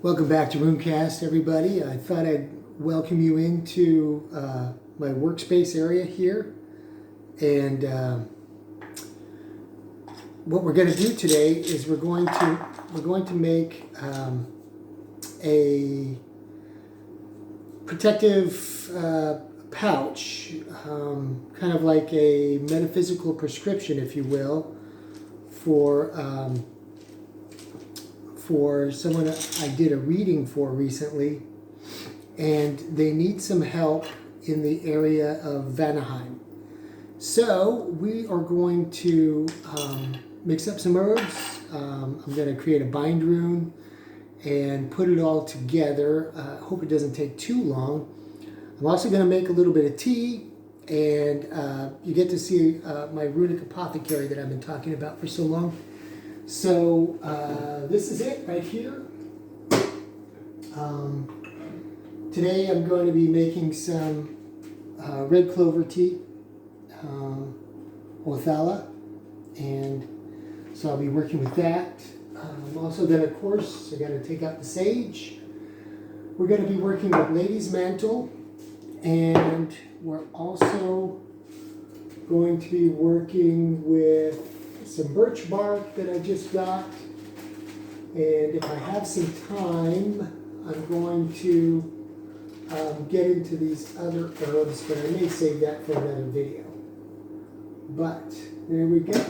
Welcome back to Runecast, everybody. I thought I'd welcome you into my workspace area here. And what we're going to do today is we're going to make a protective pouch, kind of like a metaphysical prescription, if you will, for someone I did a reading for recently, and they need some help in the area of Vanaheim. So we are going to mix up some herbs. I'm going to create a bind rune and put it all together. Hope it doesn't take too long. I'm also going to make a little bit of tea, and you get to see my Runic apothecary that I've been talking about for so long. So this is it right here. Today I'm going to be making some red clover tea, Othala, and so I'll be working with that. Also then, of course, I got to take out the sage. We're going to be working with lady's mantle, and we're also going to be working with some birch bark that I just got, and if I have some time, I'm going to get into these other herbs, but I may save that for another video. But there we go.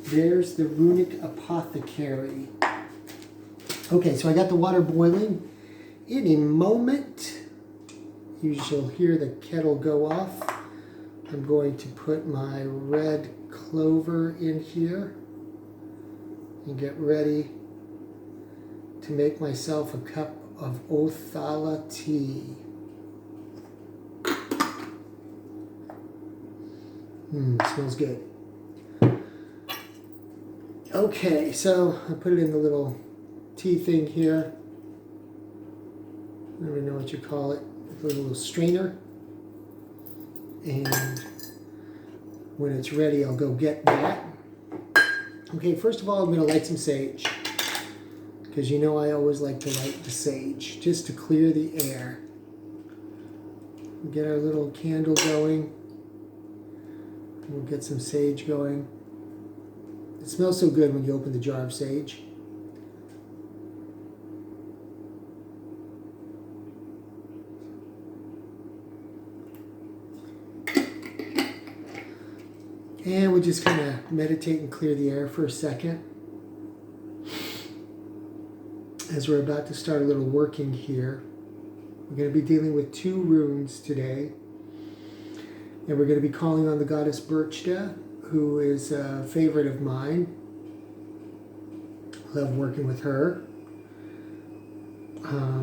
There's the Runic apothecary. Okay, so I got the water boiling. In a moment, you shall hear the kettle go off. I'm going to put my red clover in here and get ready to make myself a cup of Othala tea. Smells good. Okay, so I put it in the little tea thing here. I don't even know what you call it. A little strainer. And when it's ready, I'll go get that. Okay, first of all, I'm going to light some sage, because you know I always like to light the sage just to clear the air. Get our little candle going. We'll get some sage going. It smells so good when you open the jar of sage. And we'll just kind of meditate and clear the air for a second, as we're about to start a little working here. We're going to be dealing with 2 runes today, and we're going to be calling on the goddess Birchta, who is a favorite of mine. Love working with her.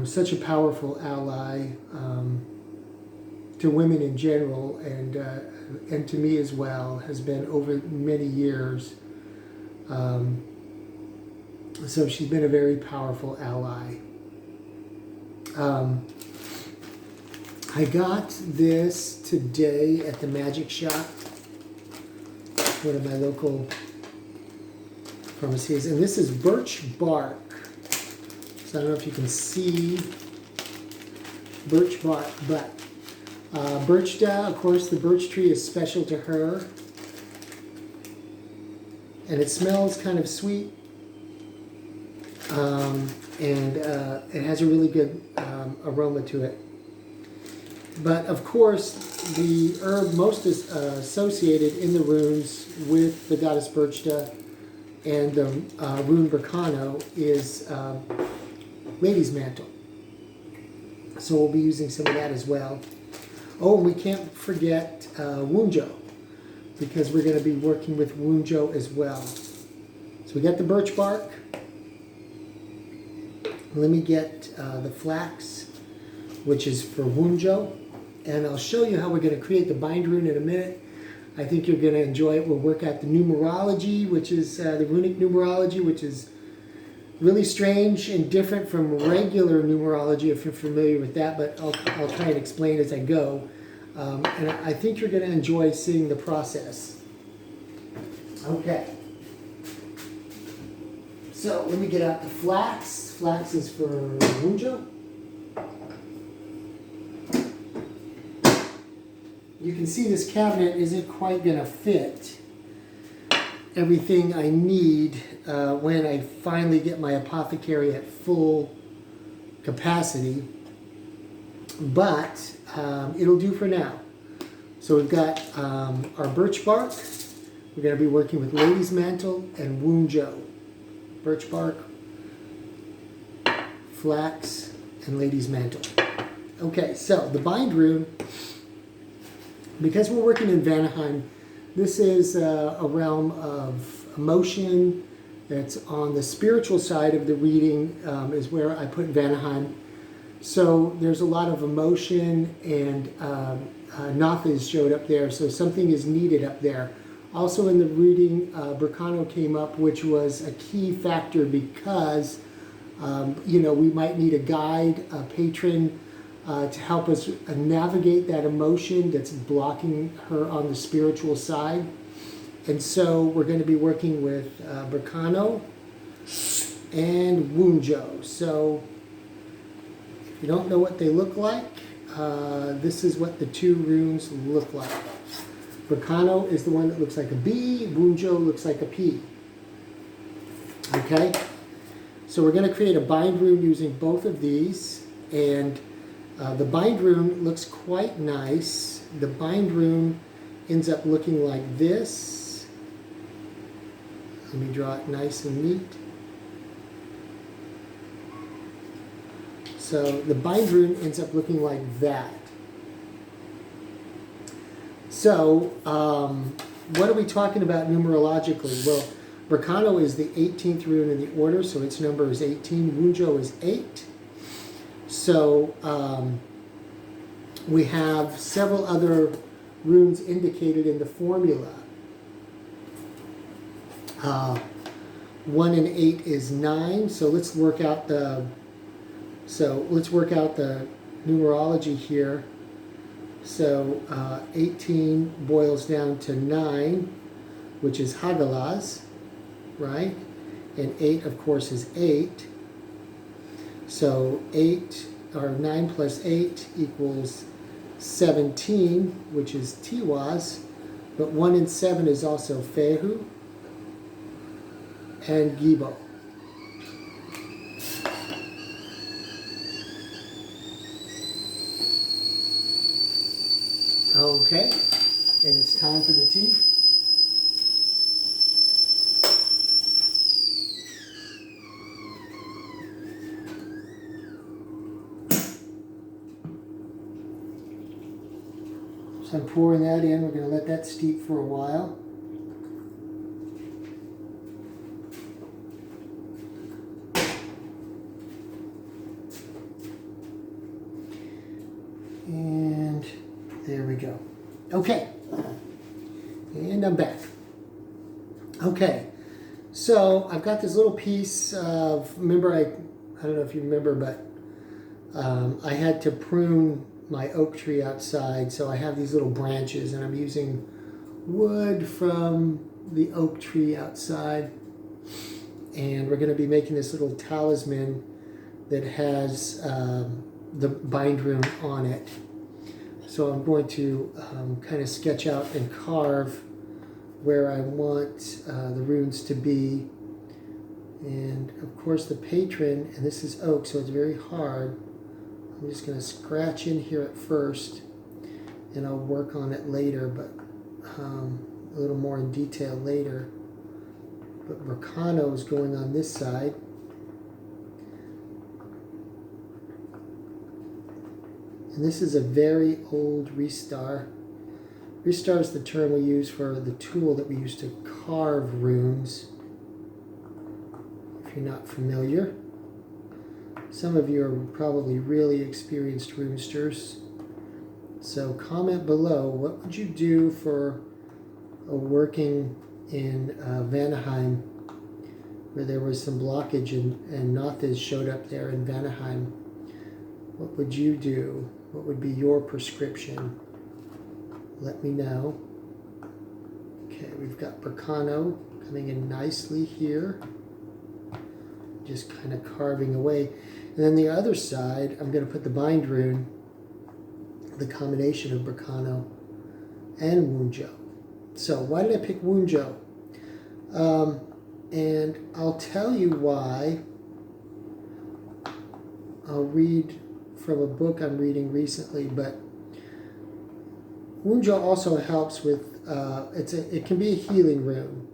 Such a powerful ally to women in general, and to me as well, has been over many years. So she's been a very powerful ally. I got this today at the magic shop, one of my local pharmacies, and this is birch bark. So I don't know if you can see birch bark, but Birchta, of course, the birch tree is special to her, and it smells kind of sweet, and it has a really good aroma to it. But of course, the herb most is associated in the runes with the goddess Birchta and the rune Berkano is lady's mantle. So we'll be using some of that as well. Oh, and we can't forget Wunjo, because we're going to be working with Wunjo as well. So we got the birch bark. Let me get the flax, which is for Wunjo, and I'll show you how we're going to create the bind rune in a minute. I think you're going to enjoy it. We'll work out the numerology, which is the runic numerology, which is really strange and different from regular numerology, if you're familiar with that, but I'll try and explain as I go. And I think you're going to enjoy seeing the process. Okay. So let me get out the flax. Flax is for Wunjo. You can see this cabinet isn't quite going to fit everything I need when I finally get my apothecary at full capacity, but it'll do for now. So we've got our birch bark. We're going to be working with lady's mantle and Wunjo. Birch bark, flax, and lady's mantle. Okay, so the bind rune, because we're working in Vanaheim, this is a realm of emotion. It's on the spiritual side of the reading, is where I put Vanaheim. So there's a lot of emotion, and Nathas showed up there, so something is needed up there. Also in the reading, Birchta came up, which was a key factor because, we might need a guide, a patron, to help us navigate that emotion that's blocking her on the spiritual side. And so we're going to be working with Birchta and Wunjo. So if you don't know what they look like, this is what the two runes look like. Birchta is the one that looks like a B, Wunjo looks like a P. Okay? So we're going to create a bind rune using both of these, and the bind rune looks quite nice. The bind rune ends up looking like this. Let me draw it nice and neat. So the bind rune ends up looking like that. So what are we talking about numerologically? Well, Birchta is the 18th rune in the order, so its number is 18. Wunjo is 8. So we have several other runes indicated in the formula. 1 and 8 is 9. So let's work out the numerology here. So 18 boils down to 9, which is Hagalaz, right? And 8, of course, is 8. So 9 plus 8 equals 17, which is Tiwaz. But 1 and 7 is also Fehu and Gibo. Okay, and it's time for the tea. So I'm pouring that in. We're going to let that steep for a while. And there we go. Okay. And I'm back. Okay. So I've got this little piece of, remember, I don't know if you remember, but I had to prune my oak tree outside, so I have these little branches, and I'm using wood from the oak tree outside, and we're going to be making this little talisman that has the bind rune on it. So I'm going to kind of sketch out and carve where I want the runes to be, and of course the patron, and this is oak, so it's very hard. I'm just going to scratch in here at first, and I'll work on it later, but a little more in detail later. But Birchta is going on this side. And this is a very old restar. Restar is the term we use for the tool that we use to carve runes, if you're not familiar. Some of you are probably really experienced runesters. So comment below, what would you do for a working in Vanaheim, where there was some blockage and Nathas showed up there in Vanaheim? What would you do? What would be your prescription? Let me know. Okay, we've got Birchta coming in nicely here. just kind of carving away. And then the other side, I'm going to put the bind rune, the combination of Berkano and Wunjo. So why did I pick Wunjo? And I'll tell you why. I'll read from a book I'm reading recently, but Wunjo also helps with, it can be a healing rune.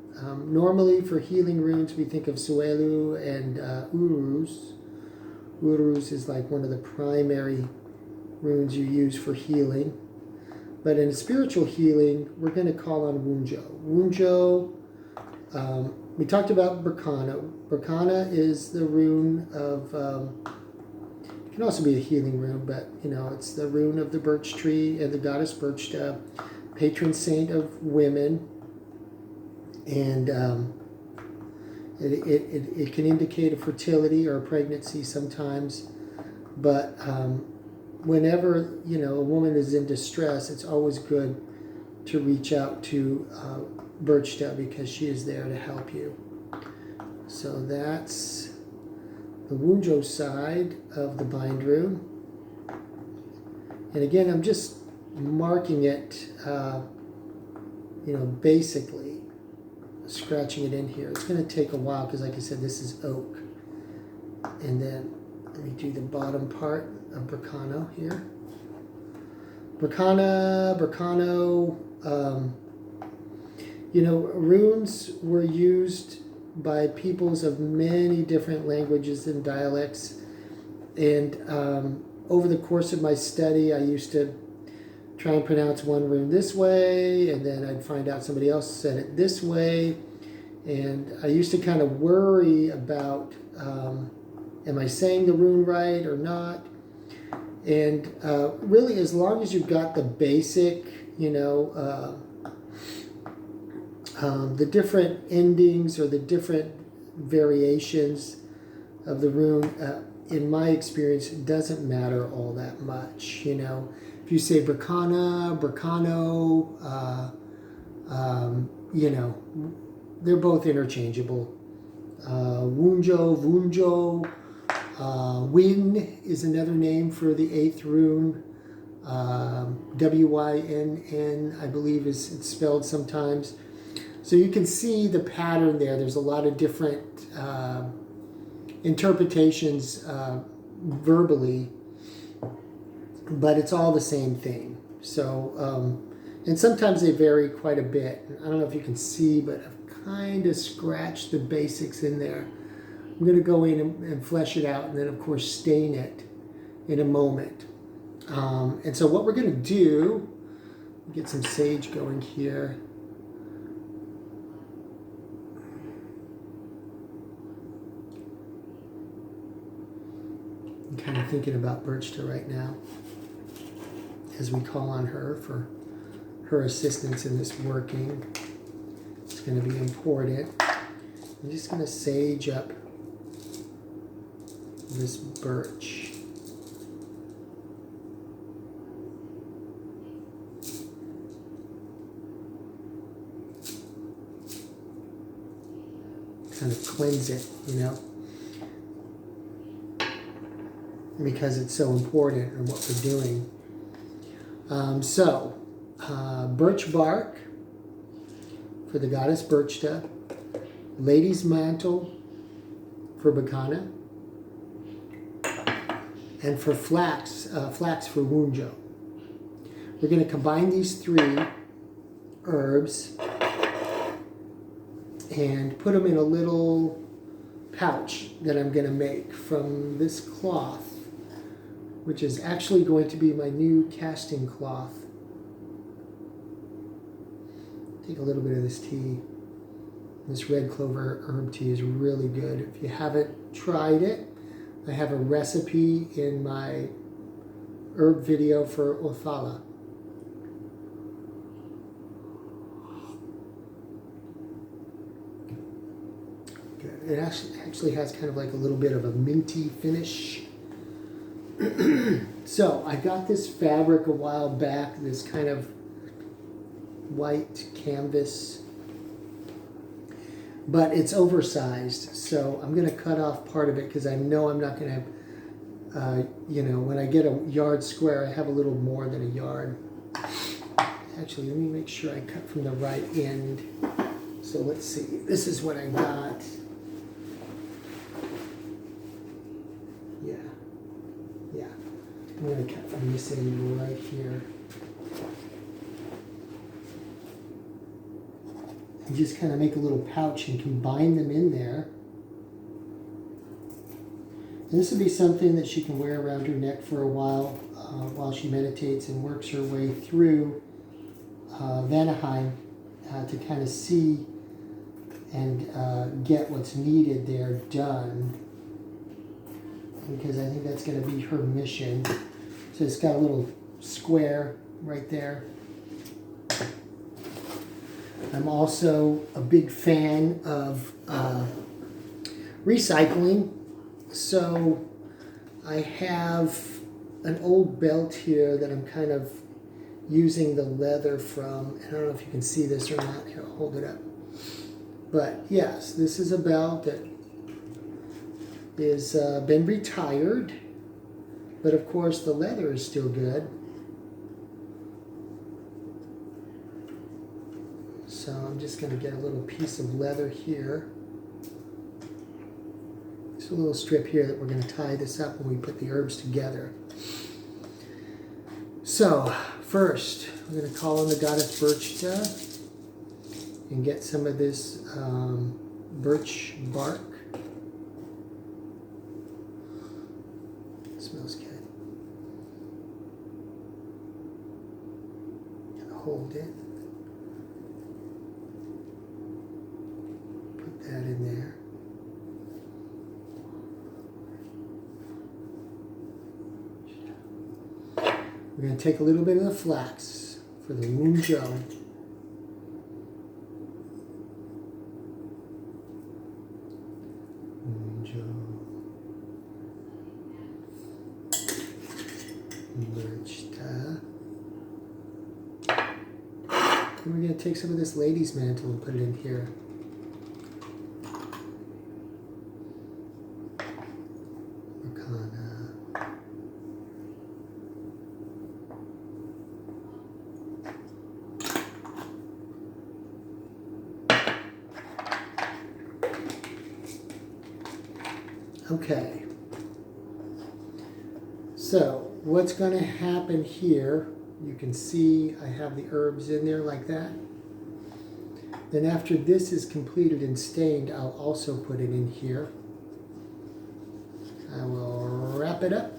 Normally for healing runes we think of Suelu and Uruz. Uruz is like one of the primary runes you use for healing. But in spiritual healing, we're going to call on Wunjo. Wunjo, we talked about Berkana. Berkana is the rune of, it can also be a healing rune, but you know, it's the rune of the birch tree and the goddess Birchta, patron saint of women. And it can indicate a fertility or a pregnancy sometimes. But whenever, you know, a woman is in distress, it's always good to reach out to Birchta because she is there to help you. So that's the Wunjo side of the bind rune. And again, I'm just marking it, you know, basically scratching it in here. It's going to take a while because, like I said, this is oak. And then let me do the bottom part of Berkano here. Berkano, you know, runes were used by peoples of many different languages and dialects. And over the course of my study, I used to try and pronounce one rune this way, and then I'd find out somebody else said it this way. And I used to kind of worry about, am I saying the rune right or not? And really, as long as you've got the basic, you know, the different endings or the different variations of the rune, in my experience, it doesn't matter all that much, you know. If you say Berkana, Berkano, you know, they're both interchangeable. Wunjo, Wunjo, Win is another name for the 8th rune. W-Y-N-N, I believe it's spelled sometimes. So you can see the pattern there. There's a lot of different interpretations verbally, but it's all the same thing. So, and sometimes they vary quite a bit. I don't know if you can see, but I've kind of scratched the basics in there. I'm going to go in and flesh it out, and then of course stain it in a moment. And so what we're going to do, get some sage going here. I'm kind of thinking about Birchta right now as we call on her for her assistance in this working. It's going to be important. I'm just going to sage up this birch. Kind of cleanse it, you know, because it's so important in what we're doing. Birch bark for the goddess Birchta, lady's mantle for Berkana, and for flax for Wunjo. We're going to combine these 3 herbs and put them in a little pouch that I'm going to make from this cloth, which is actually going to be my new casting cloth. Take a little bit of this tea. This red clover herb tea is really good. If you haven't tried it, I have a recipe in my herb video for Othala. Good. It actually has kind of like a little bit of a minty finish. So I got this fabric a while back, this kind of white canvas. but it's oversized. So I'm going to cut off part of it because I know I'm not going to have, you know, when I get a yard square, I have a little more than a yard. Actually, let me make sure I cut from the right end. So let's see. This is what I got. Yeah. Yeah. I'm going to cut from this end right here. And just kind of make a little pouch and combine them in there. And this will be something that she can wear around her neck for a while she meditates and works her way through Vanaheim to kind of see and get what's needed there done. Because I think that's going to be her mission. So it's got a little square right there. I'm also a big fan of recycling. So I have an old belt here that I'm kind of using the leather from. I don't know if you can see this or not. Here, I'll hold it up. But yes, this is a belt that is been retired. But of course the leather is still good. So I'm just going to get a little piece of leather here. Just a little strip here that we're going to tie this up when we put the herbs together. So first, I'm going to call on the goddess Birchta and get some of this birch bark. It smells good. Gotta hold it. That in there. We're going to take a little bit of the flax for the rune. Birchta. And we're going to take some of this lady's mantle and put it in here. Okay, so what's going to happen here, you can see I have the herbs in there like that. Then after this is completed and stained, I'll also put it in here. I will wrap it up.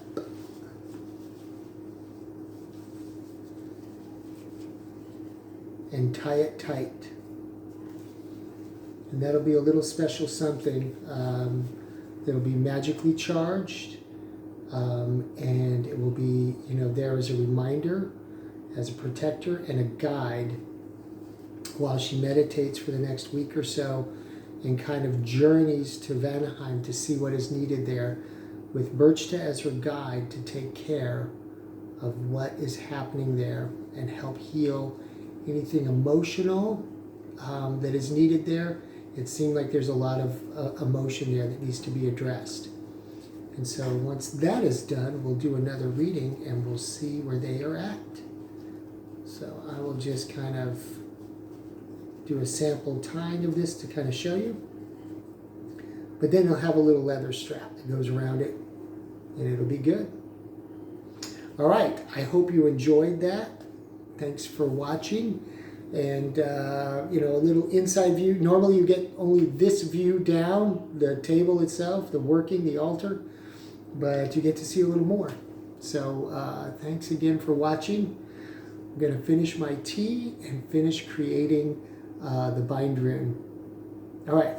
And tie it tight. And that'll be a little special something. That'll be magically charged, and it will be, you know, there as a reminder, as a protector and a guide while she meditates for the next week or so and kind of journeys to Vanaheim to see what is needed there, with Birchta as her guide to take care of what is happening there and help heal anything emotional that is needed there. It seemed like there's a lot of emotion there that needs to be addressed. And so once that is done, we'll do another reading and we'll see where they are at. So I will just kind of do a sample tying of this to kind of show you. But then it'll have a little leather strap that goes around it and it'll be good. All right, I hope you enjoyed that. Thanks for watching. And, you know, a little inside view. Normally you get only this view down, the table itself, the working, the altar, but you get to see a little more. So thanks again for watching. I'm going to finish my tea and finish creating the bind rune. All right.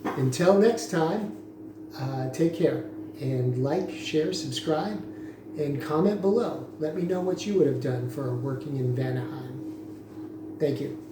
Until next time, take care and like, share, subscribe, and comment below. Let me know what you would have done for working in Vanaheim. Thank you.